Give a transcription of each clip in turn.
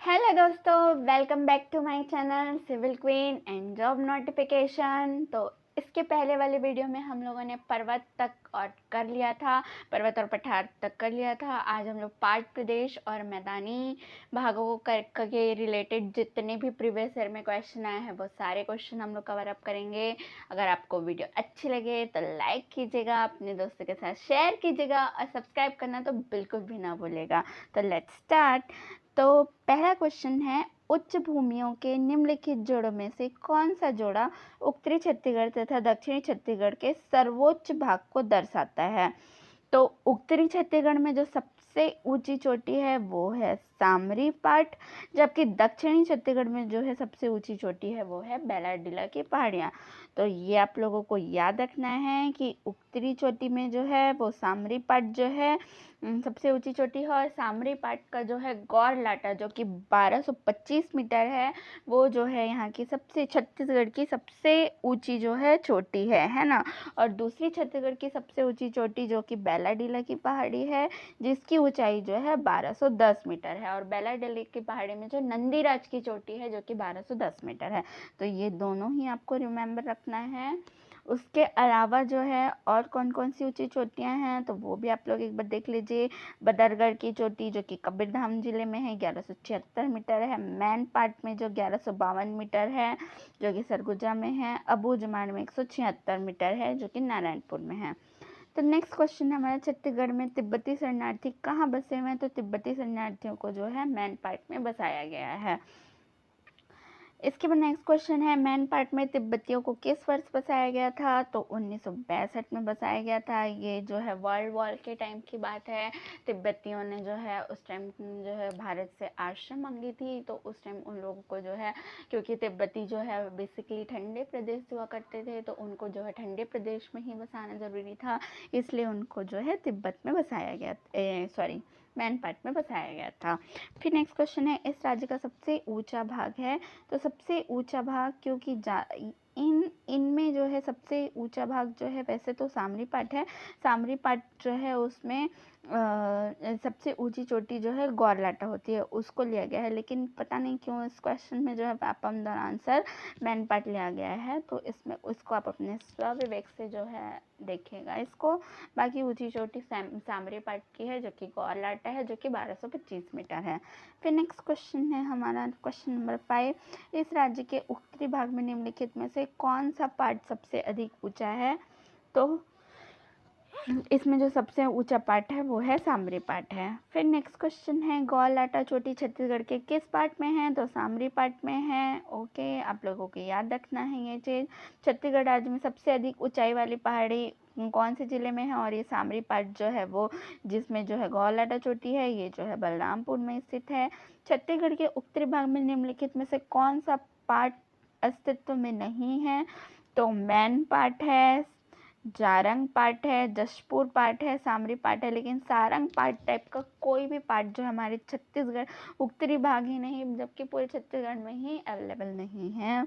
Hello दोस्तों, welcome back to my channel civil queen and job notification. तो इसके पहले वाले वीडियो में हम लोगों ने पर्वत तक और कर लिया था, पर्वत और पठार तक कर लिया था। आज हम लोग पार्ट प्रदेश और मैदानी भागों के रिलेटेड जितने भी प्रीवियस ईयर में क्वेश्चन आए हैं वो सारे क्वेश्चन हम लोग कवर अप करेंगे। अगर आपको वीडियो अच्छी लगे तो लाइक कीजिएगा, अपने दोस्तों के साथ शेयर कीजिएगा और सब्सक्राइब करना तो बिल्कुल भी ना भूलिएगा। तो लेट्स स्टार्ट। तो पहला क्वेश्चन है, उच्च भूमियों के निम्नलिखित जोड़ों में से कौन सा जोड़ा उत्तरी छत्तीसगढ़ तथा दक्षिणी छत्तीसगढ़ के सर्वोच्च भाग को दर्शाता है? तो उत्तरी छत्तीसगढ़ में जो सबसे ऊंची चोटी है वो है सामरी पाट, जबकि दक्षिणी छत्तीसगढ़ में जो है सबसे ऊंची चोटी है वो है बैलाडीला की पहाड़ियाँ। तो ये आप लोगों को याद रखना है कि उत्तरी चोटी में जो है वो सामरी पाट जो है सबसे ऊंची चोटी है, और सामरी पाट का जो है गौर लाटा जो कि 1225 मीटर है, वो जो है यहाँ की सबसे छत्तीसगढ़ की सबसे ऊंची जो है चोटी है ना। और दूसरी छत्तीसगढ़ की सबसे ऊंची चोटी जो कि बैलाडीला की पहाड़ी है, जिसकी ऊंचाई जो है 1210 मीटर है, और बैलाडीला की पहाड़ी में जो नंदीराज की चोटी है जो कि 1210 मीटर है। तो ये दोनों ही आपको रिमेम्बर रखना है। उसके अलावा जो है और कौन कौन सी ऊंची चोटियां हैं तो वो भी आप लोग एक बार देख लीजिए। बदरगढ़ की चोटी जो कि कबीरधाम जिले में है 1176 मीटर है। मैन पाट में जो 1152 मीटर है जो कि सरगुजा में है। अबूझमाड़ में 176 मीटर है जो कि नारायणपुर में है। तो नेक्स्ट क्वेश्चन है हमारा, छत्तीसगढ़ में तिब्बती शरणार्थी कहाँ बसे हुए हैं? तो तिब्बती शरणार्थियों को जो है मैन पाट में बसाया गया है। इसके बाद नेक्स्ट क्वेश्चन है, मैन पाट में तिब्बतियों को किस वर्ष बसाया गया था? तो 1962 में बसाया गया था। ये जो है वर्ल्ड वॉर के टाइम की बात है। तिब्बतियों ने जो है उस टाइम जो है भारत से आश्रय मांगी थी, तो उस टाइम उन लोगों को जो है, क्योंकि तिब्बती जो है बेसिकली ठंडे प्रदेश हुआ करते थे, तो उनको जो है ठंडे प्रदेश में ही बसाना ज़रूरी था, इसलिए उनको जो है तिब्बत में बसाया गया, मैन पाट में बसाया गया था। फिर नेक्स्ट क्वेश्चन है, इस राज्य का सबसे ऊंचा भाग है? तो सबसे ऊंचा भाग, क्योंकि इनमें जो है सबसे ऊंचा भाग जो है वैसे तो सामरी पाट है। सामरी पाट जो है उसमें सबसे ऊंची चोटी जो है गौरलाटा होती है, उसको लिया गया है, लेकिन पता नहीं क्यों इस क्वेश्चन में जो है पापम द आंसर मैन पाट लिया गया है। तो इसमें उसको आप अपने स्वविवेक से जो है देखिएगा इसको। बाकी ऊंची चोटी सामरी पाट की है जो कि गौरलाटा है जो कि 1225 मीटर है। फिर नेक्स्ट क्वेश्चन है हमारा क्वेश्चन नंबर 5, इस राज्य के उत्तरी भाग में निम्नलिखित में से कौन सा पार्ट सबसे अधिक ऊंचा है? तो इसमें जो सबसे ऊंचा पार्ट है वो है सामरी पार्ट है। फिर नेक्स्ट क्वेश्चन है, गौरलाटा चोटी छत्तीसगढ़ के किस पार्ट में है? तो सामरी पार्ट में है। ओके, आप लोगों को याद रखना है ये चीज़। छत्तीसगढ़ राज्य में सबसे अधिक ऊंचाई वाली पहाड़ी कौन से जिले में है? और ये सामरी पार्ट जो है वो जिसमें जो है गौरलाटा चोटी है, ये जो है बलरामपुर में स्थित है। छत्तीसगढ़ के उत्तरी भाग में निम्नलिखित में से कौन सा पार्ट अस्तित्व में नहीं है? तो मैन पार्ट है, जारंग पार्ट है, जशपुर पार्ट है, सामरी पार्ट है, लेकिन सारंग पार्ट टाइप का कोई भी पार्ट जो हमारे छत्तीसगढ़ उत्तरी भाग ही नहीं, जबकि पूरे छत्तीसगढ़ में ही अवेलेबल नहीं है।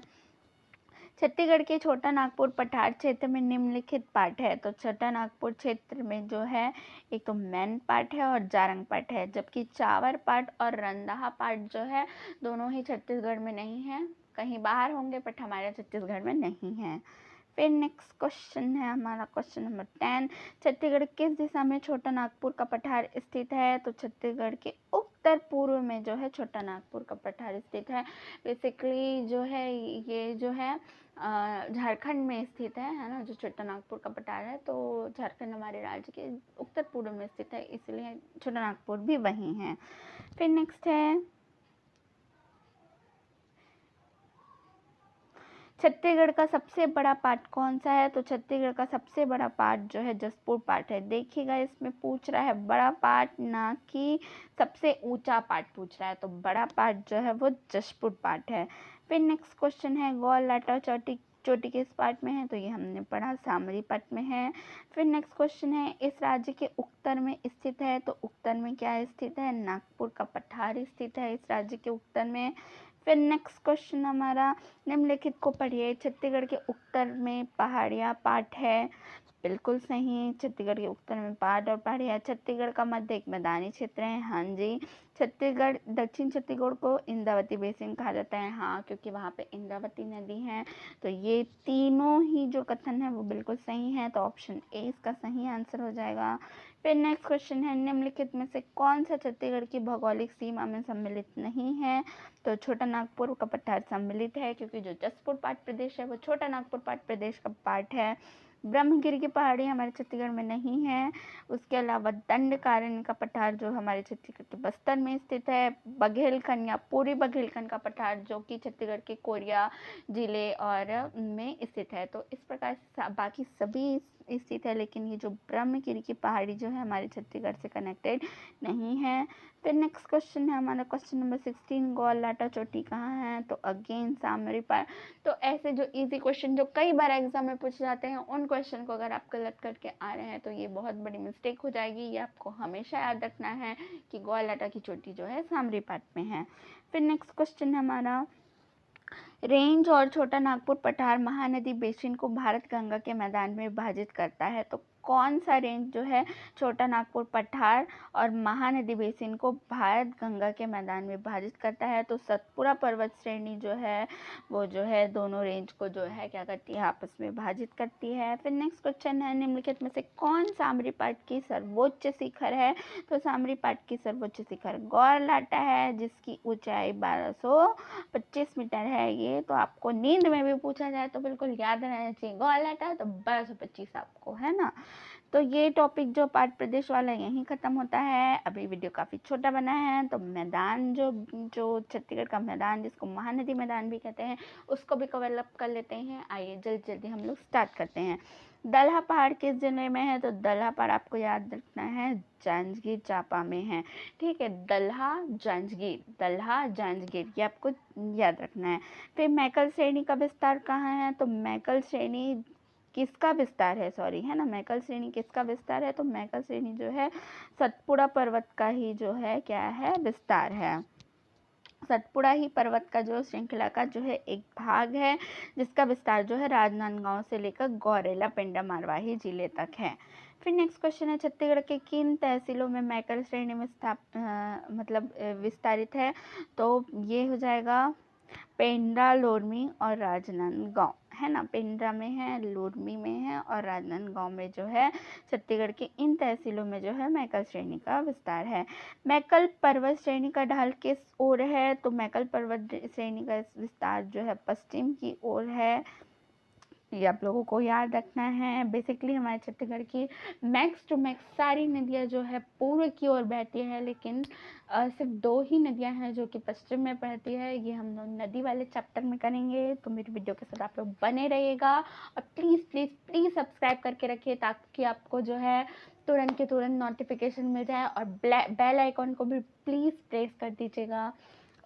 छत्तीसगढ़ के छोटा नागपुर पठार क्षेत्र में निम्नलिखित पार्ट है? तो छोटा नागपुर क्षेत्र में जो है एक तो मैन पार्ट है और जारंग पार्ट है, जबकि चावर पार्ट और रंदाहा पार्ट जो है दोनों ही छत्तीसगढ़ में नहीं है, कहीं बाहर होंगे बट हमारे छत्तीसगढ़ में नहीं है। फिर नेक्स्ट क्वेश्चन है हमारा क्वेश्चन नंबर 10, छत्तीसगढ़ किस दिशा में छोटा नागपुर का पठार स्थित है? तो छत्तीसगढ़ के उत्तर पूर्व में जो है छोटा नागपुर का पठार स्थित है। बेसिकली जो है ये जो है झारखंड में स्थित है ना, जो छोटा नागपुर का पठार है, तो झारखंड हमारे राज्य के उत्तर पूर्व में स्थित है, इसलिए छोटा नागपुर भी वहीं है। फिर नेक्स्ट है, छत्तीसगढ़ का सबसे बड़ा पार्ट कौन सा है? तो छत्तीसगढ़ का सबसे बड़ा पार्ट जो है जशपुर पार्ट है। देखिएगा इसमें पूछ रहा है बड़ा पार्ट, ना कि सबसे ऊंचा पार्ट पूछ रहा है, तो बड़ा पार्ट जो है वो जशपुर पार्ट है। फिर नेक्स्ट क्वेश्चन है, गौरलाटा चोटी किस पार्ट में है? तो ये हमने पढ़ा सामरी पार्ट में है। फिर नेक्स्ट क्वेश्चन है, इस राज्य के उत्तर में स्थित है? तो उत्तर में क्या स्थित है? नागपुर का पठार स्थित है इस राज्य के उत्तर में। फिर नेक्स्ट क्वेश्चन हमारा, निम्नलिखित को पढ़िए, छत्तीसगढ़ के उत्तर में पहाड़िया पार्ट है, बिल्कुल सही। छत्तीसगढ़ के उत्तर में पहाड़ और पहाड़ी है। छत्तीसगढ़ का मध्य एक मैदानी क्षेत्र है। हाँ जी। छत्तीसगढ़ दक्षिण छत्तीसगढ़ को इंद्रावती बेसिन कहा जाता है। हाँ, क्योंकि वहाँ पे इंद्रावती नदी है। तो ये तीनों ही जो कथन है वो बिल्कुल सही है, तो ऑप्शन ए इसका सही आंसर हो जाएगा। फिर नेक्स्ट क्वेश्चन है, निम्नलिखित में से कौन सा छत्तीसगढ़ की भौगोलिक सीमा में सम्मिलित नहीं है? तो छोटा नागपुर का पठार सम्मिलित है, क्योंकि जो जसपुर पाट प्रदेश है वो छोटा नागपुर पाट प्रदेश का पार्ट है। ब्रह्मगिरी की पहाड़ी हमारे छत्तीसगढ़ में नहीं है। उसके अलावा दंडकारण्य का पठार जो हमारे छत्तीसगढ़ के बस्तर में स्थित है। बघेलखंड या पूरी बघेलखंड का पठार जो कि छत्तीसगढ़ के कोरिया जिले और में स्थित है। तो इस प्रकार से बाकी सभी स्थित है, लेकिन ये जो ब्रह्मगिरी की पहाड़ी जो है हमारे छत्तीसगढ़ से कनेक्टेड नहीं है। फिर नेक्स्ट क्वेश्चन है हमारा क्वेश्चन नंबर 16, गौललाटा चोटी कहाँ है? तो अगेन सामरी पार। तो ऐसे जो इजी क्वेश्चन जो कई बार एग्जाम में पूछे जाते हैं, उन क्वेश्चन को अगर आप गलत करके आ रहे हैं तो ये बहुत बड़ी मिस्टेक हो जाएगी। ये आपको हमेशा याद रखना है कि गौललाटा की चोटी जो है सामरी पाट में है। फिर नेक्स्ट क्वेश्चन है हमारा, रेंज और छोटा नागपुर पठार महानदी बेसिन को भारत गंगा के मैदान में विभाजित करता है। तो कौन सा रेंज जो है छोटा नागपुर पठार और महानदी बेसिन को भारत गंगा के मैदान में विभाजित करता है? तो सतपुड़ा पर्वत श्रेणी जो है वो जो है दोनों रेंज को जो है क्या करती है, आपस में विभाजित करती है। फिर नेक्स्ट क्वेश्चन है, निम्नलिखित में से कौन सामरी पाट की सर्वोच्च शिखर है? तो सामरी पाट की सर्वोच्च शिखर गौरलाटा है, जिसकी ऊंचाई 1225 मीटर है। ये तो आपको नींद में भी पूछा जाए तो बिल्कुल याद रहना चाहिए, गौरलाटा तो 1225 आपको, है ना। तो ये टॉपिक जो पाट प्रदेश वाला यहीं ख़त्म होता है। अभी वीडियो काफ़ी छोटा बना है, तो मैदान जो छत्तीसगढ़ का मैदान जिसको महानदी मैदान भी कहते हैं उसको भी कवर अप कर लेते हैं। आइए जल्दी जल्दी हम लोग स्टार्ट करते हैं। दलहा पहाड़ किस जिले में है? तो दलहा पहाड़ आपको याद रखना है जांजगीर चांपा में है। ठीक है, दलहा जांजगीर ये आपको याद रखना है। फिर मैकल श्रेणी का विस्तार कहाँ है? तो मैकल श्रेणी किसका विस्तार है, सॉरी, है ना, मैकल श्रेणी किसका विस्तार है? तो मैकल श्रेणी जो है सतपुड़ा पर्वत का ही जो है क्या है, विस्तार है। सतपुड़ा ही पर्वत का जो श्रृंखला का जो है एक भाग है, जिसका विस्तार जो है राजनांदगांव से लेकर गौरेला पेंडा मारवाही जिले तक है। फिर नेक्स्ट क्वेश्चन है, छत्तीसगढ़ के किन तहसीलों में मैकल श्रेणी में विस्तारित है? तो ये हो जाएगा पेंड्रा, लोरमी और राजनांदगांव, है ना। पेंड्रा में है, लोरमी में है और राजनांदगांव में जो है छत्तीसगढ़ की इन तहसीलों में जो है मैकल श्रेणी का विस्तार है। मैकल पर्वत श्रेणी का ढाल किस ओर है? तो मैकल पर्वत श्रेणी का विस्तार जो है पश्चिम की ओर है। ये आप लोगों को याद रखना है। बेसिकली हमारे छत्तीसगढ़ की मैक्स टू मैक्स सारी नदियाँ जो है पूर्व की ओर बहती है, लेकिन सिर्फ 2 ही नदियाँ हैं जो कि पश्चिम में बहती है। ये हम लोग नदी वाले चैप्टर में करेंगे, तो मेरी वीडियो के साथ आप लोग बने रहिएगा और प्लीज़ प्लीज़ प्लीज़ सब्सक्राइब करके रखिए, ताकि आपको जो है तुरंत के तुरंत नोटिफिकेशन मिल जाए, और बेल आइकॉन को भी प्लीज़ प्रेस कर दीजिएगा।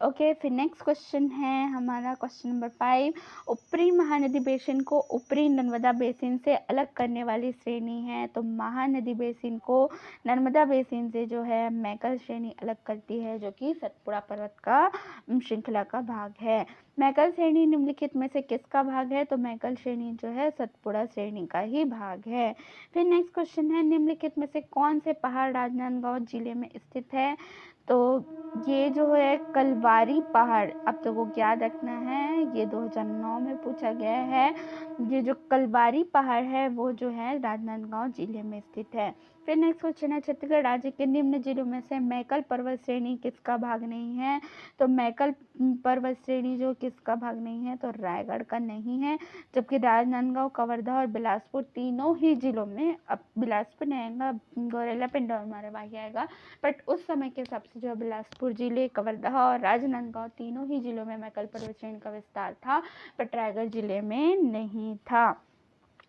ओके, फिर नेक्स्ट क्वेश्चन है हमारा क्वेश्चन नंबर 5, ऊपरी महानदी बेसिन को ऊपरी नर्मदा बेसिन से अलग करने वाली श्रेणी है। तो महानदी बेसिन को नर्मदा बेसिन से जो है मैकल श्रेणी अलग करती है, जो कि सतपुड़ा पर्वत का श्रृंखला का भाग है। मैकल श्रेणी निम्नलिखित में से किसका भाग है? तो मैकल श्रेणी जो है सतपुड़ा श्रेणी का ही भाग है। फिर नेक्स्ट क्वेश्चन है, निम्नलिखित में से कौन से पहाड़ राजनांदगांव जिले में स्थित है? तो ये जो है कलवारी पहाड़, आप लोगों को याद रखना है, ये 2009 में पूछा गया है। ये जो कलवारी पहाड़ है वो जो है राजनांदगांव जिले में स्थित है। फिर नेक्स्ट क्वेश्चन है, छत्तीसगढ़ राज्य के निम्न जिलों में से मैकल पर्वत श्रेणी किसका भाग नहीं है? तो मैकल पर्वत श्रेणी जो किसका भाग नहीं है? तो रायगढ़ का नहीं है, जबकि राजनांदगांव, कवर्धा और बिलासपुर तीनों ही जिलों में, अब बिलासपुर नहीं आएगा, गौरेला पेंडा और मारवाही आएगा, बट उस समय के हिसाब से जो बिलासपुर जिले, कवर्धा और राजनांदगांव तीनों ही जिलों में मैकल पर्वत श्रेणी का विस्तार था, बट रायगढ़ जिले में नहीं था।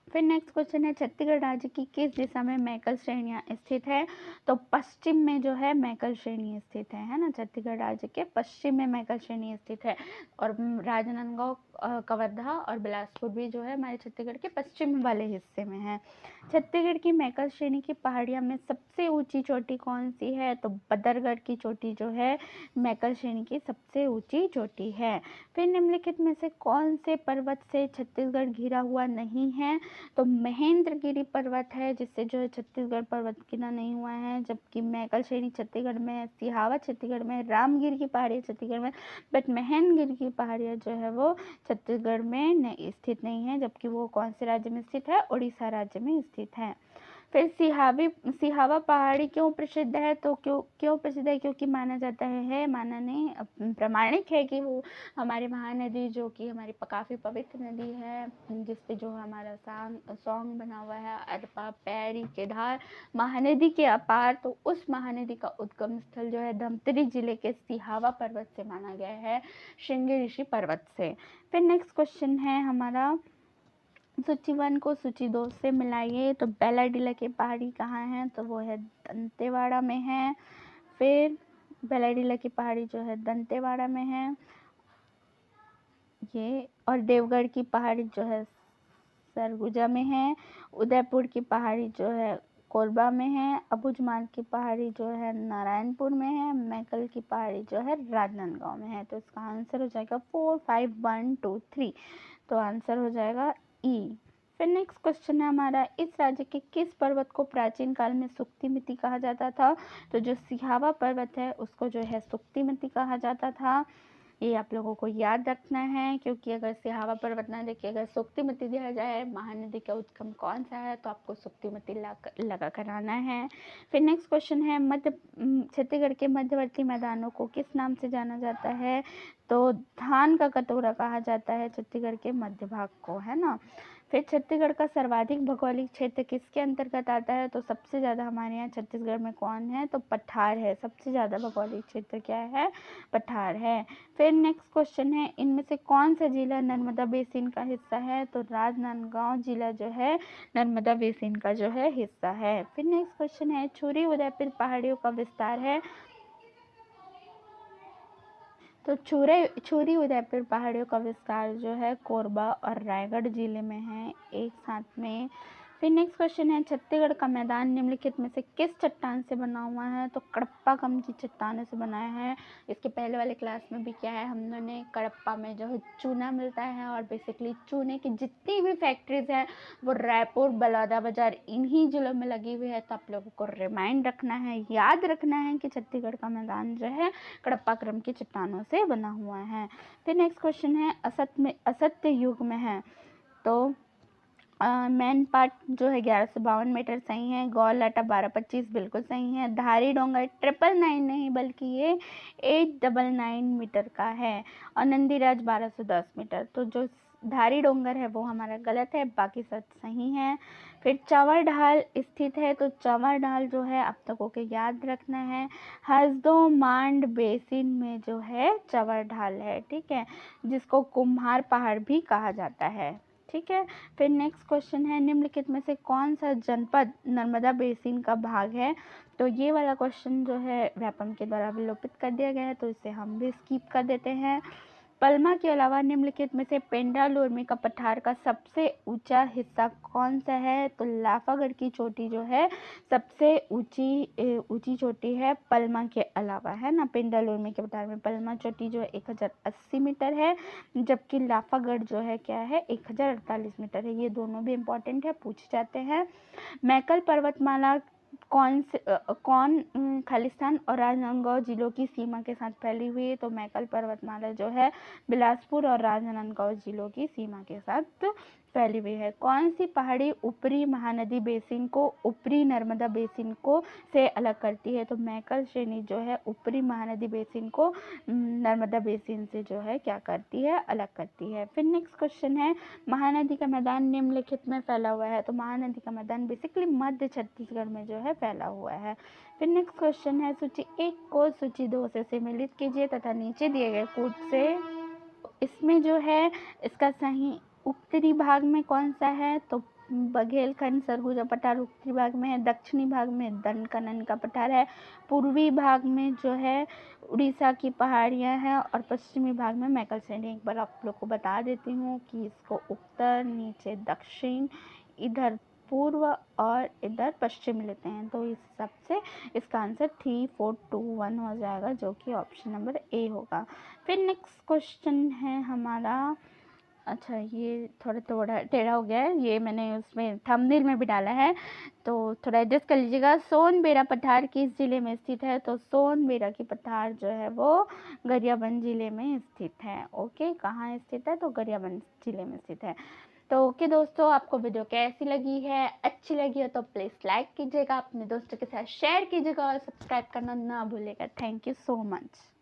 फिर नेक्स्ट क्वेश्चन है, छत्तीसगढ़ राज्य की किस दिशा में मैकल श्रेणियाँ स्थित है? तो पश्चिम में जो है मैकल श्रेणी स्थित है ना। छत्तीसगढ़ राज्य के पश्चिम में मैकल श्रेणी स्थित है, और राजनांदगांव, कवर्धा और बिलासपुर भी जो है हमारे छत्तीसगढ़ के पश्चिम वाले हिस्से में है। छत्तीसगढ़ की मैकल श्रेणी की पहाड़ियों में सबसे ऊंची चोटी कौन सी है? तो बदरगढ़ की चोटी जो है मैकल श्रेणी की सबसे ऊंची चोटी है। फिर निम्नलिखित में से कौन से पर्वत से छत्तीसगढ़ घिरा हुआ नहीं है? तो महेंद्रगिरी पर्वत है जिससे जो है छत्तीसगढ़ पर्वत गिना नहीं हुआ है, जबकि मैकल श्रेणी छत्तीसगढ़ में है, सिहावा छत्तीसगढ़ में, रामगिर की पहाड़ियाँ छत्तीसगढ़ में, बट महेंद्रगिरी की पहाड़ियाँ जो है वो छत्तीसगढ़ में स्थित नहीं है, जबकि वो कौन से राज्य में स्थित है? उड़ीसा राज्य में स्थित है। फिर सिहावा पहाड़ी क्यों प्रसिद्ध है? तो क्यों प्रसिद्ध है? क्योंकि माना जाता है माना नहीं प्रमाणिक है कि वो हमारी महानदी जो कि हमारी काफ़ी पवित्र नदी है, जिसपे जो हमारा सॉन्ग बना हुआ है, अरपा पैरी के धार महानदी के अपार, तो उस महानदी का उद्गम स्थल जो है धमतरी जिले के सिहावा पर्वत से माना गया है, श्रृंगी ऋषि पर्वत से। फिर नेक्स्ट क्वेश्चन है हमारा, सूची 1 को सूची 2 से मिलाइए। तो बेलाडीला की पहाड़ी कहाँ है? तो वो है दंतेवाड़ा में है। फिर बेलाडीला की पहाड़ी जो है दंतेवाड़ा में है ये, और देवगढ़ की पहाड़ी जो है सरगुजा में है। उदयपुर की पहाड़ी जो है कोरबा में है। अबूझमाल की पहाड़ी जो है नारायणपुर में है। मैकल की पहाड़ी जो है राजनांदगांव में है। तो इसका आंसर हो जाएगा 4, 5, 1, 2, 3। तो आंसर हो जाएगा ई। फिर नेक्स्ट क्वेश्चन है हमारा, इस राज्य के किस पर्वत को प्राचीन काल में सुक्तिमिति कहा जाता था? तो जो सिहावा पर्वत है उसको जो है सुक्तिमिति कहा जाता था। ये आप लोगों को याद रखना है, क्योंकि अगर सिहावा पर्वत ना देखिए, अगर सुक्तिमिति दिया जाए महानदी का उद्गम कौन सा है, तो आपको सुक्तिमिति लगा कर आना है। फिर नेक्स्ट क्वेश्चन है, छत्तीसगढ़ के मध्यवर्ती मैदानों को किस नाम से जाना जाता है? तो धान का कटोरा कहा जाता है छत्तीसगढ़ के मध्य भाग को, है ना। फिर छत्तीसगढ़ का सर्वाधिक भौगोलिक क्षेत्र किसके अंतर्गत आता है? तो सबसे ज़्यादा हमारे यहाँ छत्तीसगढ़ में कौन है? तो पठार है। सबसे ज़्यादा भौगोलिक क्षेत्र क्या है? पठार है। फिर नेक्स्ट क्वेश्चन है, इनमें से कौन सा जिला नर्मदा बेसिन का हिस्सा है? तो राजनांदगांव जिला जो है नर्मदा बेसिन का जो है हिस्सा है। फिर नेक्स्ट क्वेश्चन है, छुरी उदयपुर पहाड़ियों का विस्तार है? तो छुरी उदयपुर पहाड़ियों का विस्तार जो है कोरबा और रायगढ़ जिले में है एक साथ में। फिर नेक्स्ट क्वेश्चन है, छत्तीसगढ़ का मैदान निम्नलिखित में से किस चट्टान से बना हुआ है? तो कडप्पाकम की चट्टानों से बनाया है। इसके पहले वाले क्लास में भी क्या है, हम लोगों ने कडप्पा में जो है चूना मिलता है, और बेसिकली चूने की जितनी भी फैक्ट्रीज हैं वो रायपुर, बलौदाबाजार इन्हीं जिलों में लगी हुई है। तो आप लोगों को रिमाइंड रखना है, याद रखना है कि छत्तीसगढ़ का मैदान जो है कडप्पाक्रम की चट्टानों से बना हुआ है। फिर नेक्स्ट क्वेश्चन है, असत्य युग में है? तो मैन पार्ट जो है 1152 मीटर सही है। गौल लाटा 1225 बिल्कुल सही है। धारी डोंगर 999 नहीं बल्कि ये 899 मीटर का है। और नंदीराज 1210 मीटर। तो जो धारी डोंगर है वो हमारा गलत है, बाकी सब सही है। फिर चंवर ढाल स्थित है? तो चंवर ढाल जो है आप लोगों को याद रखना है, हसदो मांड बेसिन में जो है चंवर ढाल है, ठीक है, जिसको कुम्हार पहाड़ भी कहा जाता है, ठीक है। फिर नेक्स्ट क्वेश्चन है, निम्नलिखित में से कौन सा जनपद नर्मदा बेसिन का भाग है? तो ये वाला क्वेश्चन जो है व्यापम के द्वारा विलोपित कर दिया गया है, तो इसे हम भी स्किप कर देते हैं। पलमा के अलावा निम्नलिखित में से पेंड्रा-लोरमी का पठार का सबसे ऊंचा हिस्सा कौन सा है? तो लाफागढ़ की चोटी जो है सबसे ऊंची चोटी है पलमा के अलावा, है ना। पेंड्रा-लोरमी के पठार में पलमा चोटी जो है 1080 मीटर है, जबकि लाफागढ़ जो है क्या है 1048 मीटर है। ये दोनों भी इम्पोर्टेंट है, पूछ जाते हैं। मैकल पर्वतमाला कौन खालिस्तान और राजनांदगांव जिलों की सीमा के साथ फैली हुई है? तो मैकल पर्वतमाला जो है बिलासपुर और राजनांदगांव जिलों की सीमा के साथ फैली हुई है। कौन सी पहाड़ी ऊपरी महानदी बेसिन को ऊपरी नर्मदा बेसिन को से अलग करती है? तो मैकल श्रेणी जो है ऊपरी महानदी बेसिन को नर्मदा बेसिन से जो है क्या करती है? अलग करती है। फिर नेक्स्ट क्वेश्चन है, महानदी का मैदान निम्नलिखित में फैला हुआ है? तो महानदी का मैदान बेसिकली मध्य छत्तीसगढ़ में जो है फैला हुआ है। फिर नेक्स्ट क्वेश्चन है, सूची 1 को सूची 2 से सम्मिलित कीजिए तथा नीचे दिए गए कोड से इसमें जो है इसका सही उत्तरी भाग में कौन सा है? तो बघेलखंड सरगुजा पठार उत्तरी भाग में है। दक्षिणी भाग में दंडकनन का पठार है। पूर्वी भाग में जो है उड़ीसा की पहाड़ियाँ हैं, और पश्चिमी भाग में मैकल श्रेणी। एक बार आप लोग को बता देती हूँ कि इसको उत्तर, नीचे दक्षिण, इधर पूर्व और इधर पश्चिम लेते हैं। तो इस हिसाब से इसका आंसर 3, 4, 2, 1 हो जाएगा, जो कि ऑप्शन नंबर ए होगा। फिर नेक्स्ट क्वेश्चन है हमारा, अच्छा, ये थोड़ा थोड़ा टेढ़ा हो गया है, ये मैंने उसमें थंबनेल में भी डाला है, तो थोड़ा एडजस्ट कर लीजिएगा। सोनबेरा पठार किस ज़िले में स्थित है? तो सोनबेरा की पठार जो है वो गरियाबंद ज़िले में स्थित है। ओके, कहाँ स्थित है? तो गरियाबंद ज़िले में स्थित है। तो ओके दोस्तों, आपको वीडियो कैसी लगी है? अच्छी लगी हो तो प्लीज़ लाइक कीजिएगा, अपने दोस्तों के साथ शेयर कीजिएगा और सब्सक्राइब करना ना भूलिएगा। Thank you so much.